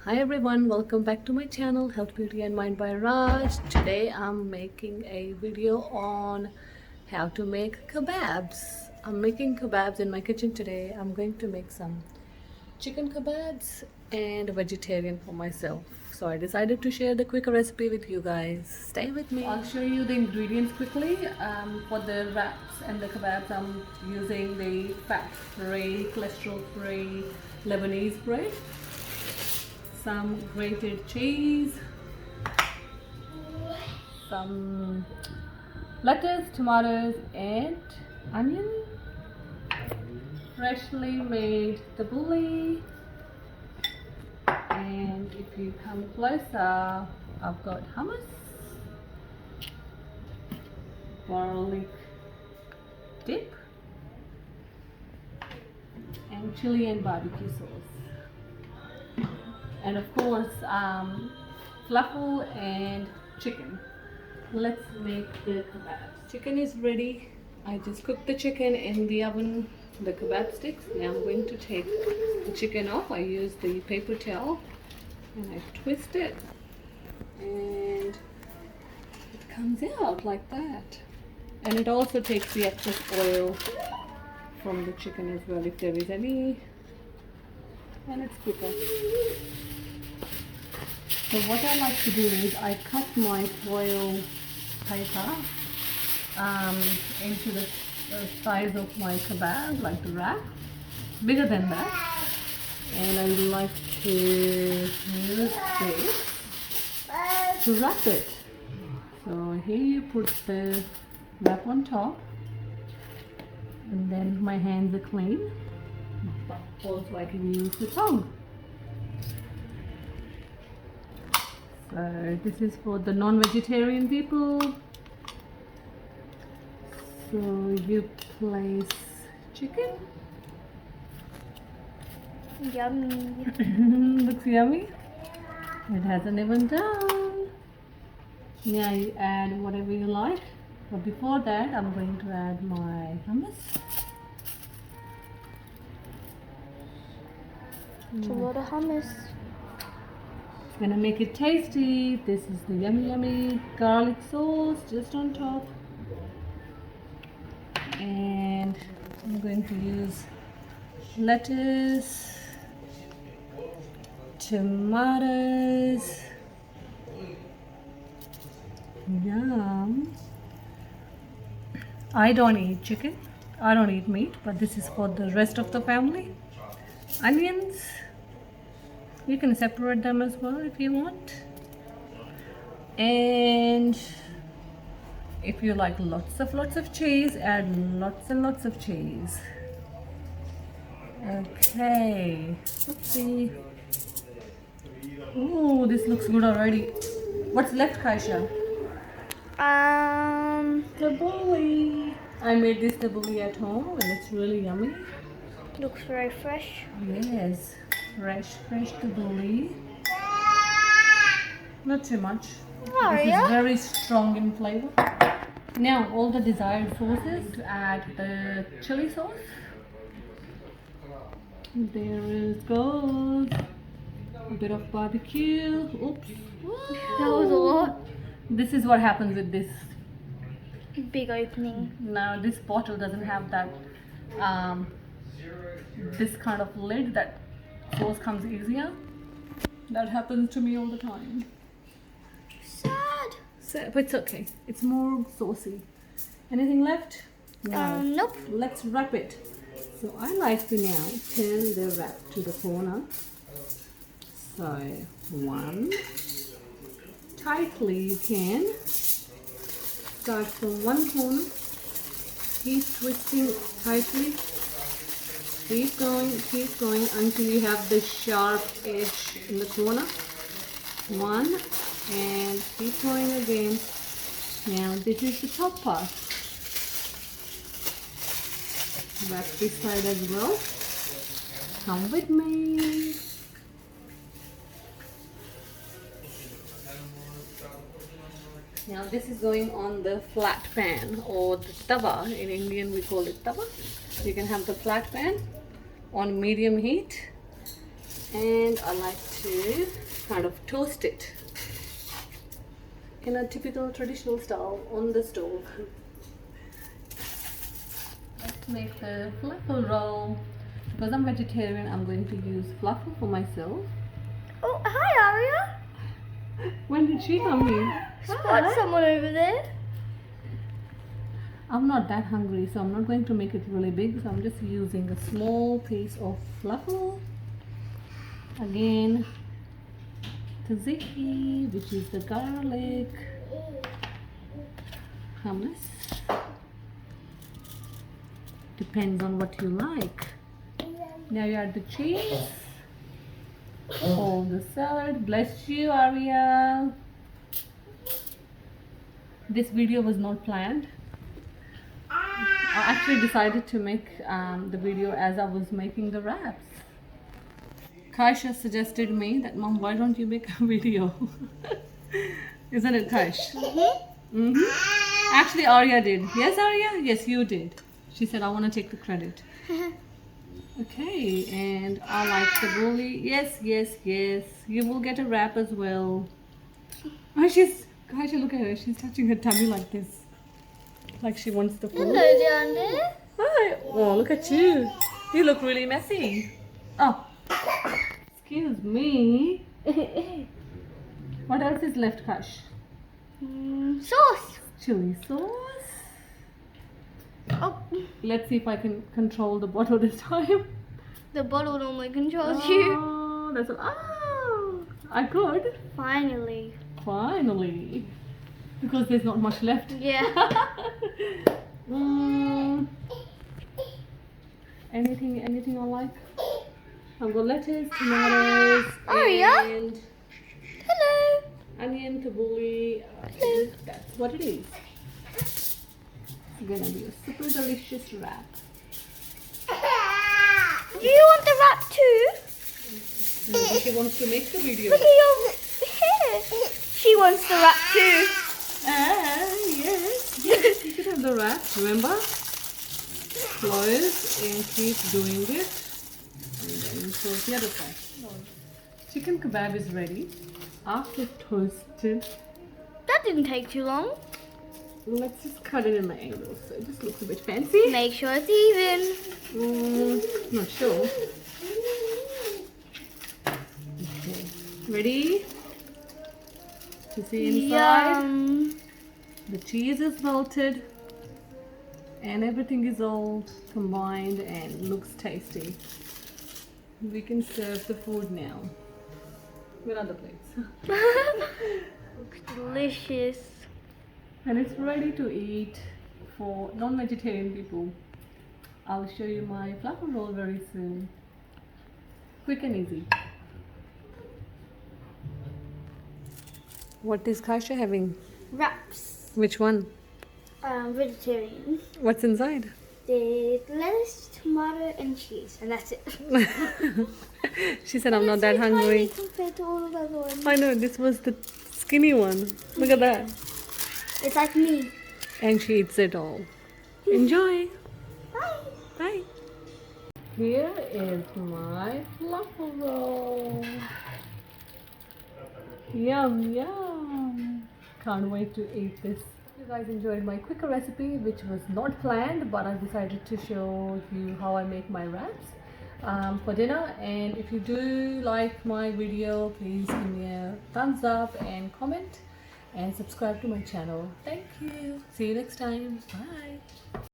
Hi everyone, welcome back to my channel Health Beauty and Mind by Raj. Today I'm making a video on how to make kebabs. I'm making kebabs in my kitchen today. I'm going to make some chicken kebabs and vegetarian for myself. So I decided to share the quick recipe with you guys. Stay with me. I'll show you the ingredients quickly. For the wraps and the kebabs, I'm using the fat-free, cholesterol-free Lebanese bread, some grated cheese, some lettuce, tomatoes and onion, freshly made tabbouleh, and if you come closer, I've got hummus, garlic dip and chili and barbecue sauce, and of course falafel and chicken. Let's make the kebabs. Chicken is ready. I just cooked the chicken in the oven, the kebab sticks. Now I'm going to take the chicken off. I use the paper towel and I twist it and it comes out like that. And it also takes the excess oil from the chicken as well if there is any, and it's quicker. So what I like to do is I cut my foil paper into the size of my kebab, like the wrap, bigger than that, and I like to use this to wrap it. So here you put the wrap on top, and then my hands are clean, also I can use the tongue. So this is for the non-vegetarian people. So you place chicken. Yummy. Looks yummy. It hasn't even done. Now you add whatever you like. But before that, I'm going to add my hummus. It's a lot of hummus. Gonna make it tasty. This is the yummy garlic sauce just on top, and I'm going to use lettuce, tomatoes, yum. I don't eat chicken, I don't eat meat, but this is for the rest of the family. Onions, you can separate them as well if you want, and if you like lots of cheese, add lots and lots of cheese. Okay, let's see. Ooh, this looks good already. What's left, Kaisha? Tabbouleh. I made this tabbouleh at home and it's really yummy. Looks very fresh. Yes, fresh tabbouleh. Not too much. Oh, This yeah? is very strong in flavor. Now all the desired sauces. To add the chili sauce. There it goes. A bit of barbecue. Oops. That was a lot. This is what happens with this. Big opening. Now this bottle doesn't have that this kind of lid that sauce comes easier. That happens to me all the time. Sad. So, but it's okay. It's more saucy. Anything left? No. Nope. Let's wrap it. So I like to now turn the wrap to the corner. So one, tightly you can. Start from one corner. Keep twisting tightly. Keep going until you have the sharp edge in the corner. One, and keep going again. Now this is the top part. Wrap this side as well. Come with me. Now this is going on the flat pan, or the tawa. In Indian we call it tawa. You can have the flat pan on medium heat. and I like to kind of toast it in a typical traditional style on the stove. Let's make the falafel roll. Because I'm vegetarian, I'm going to use falafel for myself. Oh, hi Aria. When did she come in? Spot someone over there. I'm not that hungry, so I'm not going to make it really big. So I'm just using a small piece of falafel. Again, tzatziki, which is the garlic, hummus. Depends on what you like. Now you add the cheese. All the salad. Bless you, Aria. This video was not planned. I actually decided to make the video as I was making the wraps. Kaisha suggested me that, Mom, why don't you make a video? Isn't it, Kaish? Actually, Arya did. Yes, Arya? Yes, you did. She said, I want to take the credit. Okay, and I like the bully. Yes, yes, yes. You will get a wrap as well. Oh, Kaisha, look at her. She's touching her tummy like this. Like she wants the food. Hello down there. Hi. Oh, look at you. You look really messy. Oh, excuse me. What else is left, Kash? Sauce. Chili sauce. Oh, Let's see if I can control the bottle this time. the bottle normally controls you. Oh, that's all. Oh, I could. Finally. Finally. Because there's not much left. Yeah. Anything I like? I've got lettuce, tomatoes, Aria? and Hello. onion, tabbouleh. Hello. That's what it is. It's gonna be a super delicious wrap. Do you want the wrap too? Maybe she wants to make the video. Look at your hair. She wants the wrap too. Yes. Yes, you should have the wrap. Remember? Close and keep doing it. And then close the other side. Chicken kebab is ready. After toasted, That didn't take too long. let's just cut it in the angle so it just looks a bit fancy. Make sure it's even. Not sure. Okay. Ready? To see inside? Yum. The cheese is melted and everything is all combined and looks tasty. We can serve the food now. With other plates. Looks delicious. And it's ready to eat for non-vegetarian people. I'll show you my falafel roll very soon. Quick and easy. What is Kaisha having? Wraps. Which one? Vegetarian. What's inside? There's lettuce, tomato, and cheese, and that's it. She said I'm not that It's so hungry. tiny compared to all of the other ones. I know, this was the skinny one. Look at that. It's like me. And she eats it all. Enjoy. Bye. Bye. Here is my falafel roll. Yum, yum. Can't wait to eat this. You guys enjoyed my quicker recipe, which was not planned, but I decided to show you how I make my wraps for dinner. And if you do like my video, please give me a thumbs up and comment and subscribe to my channel. Thank you. See you next time. Bye.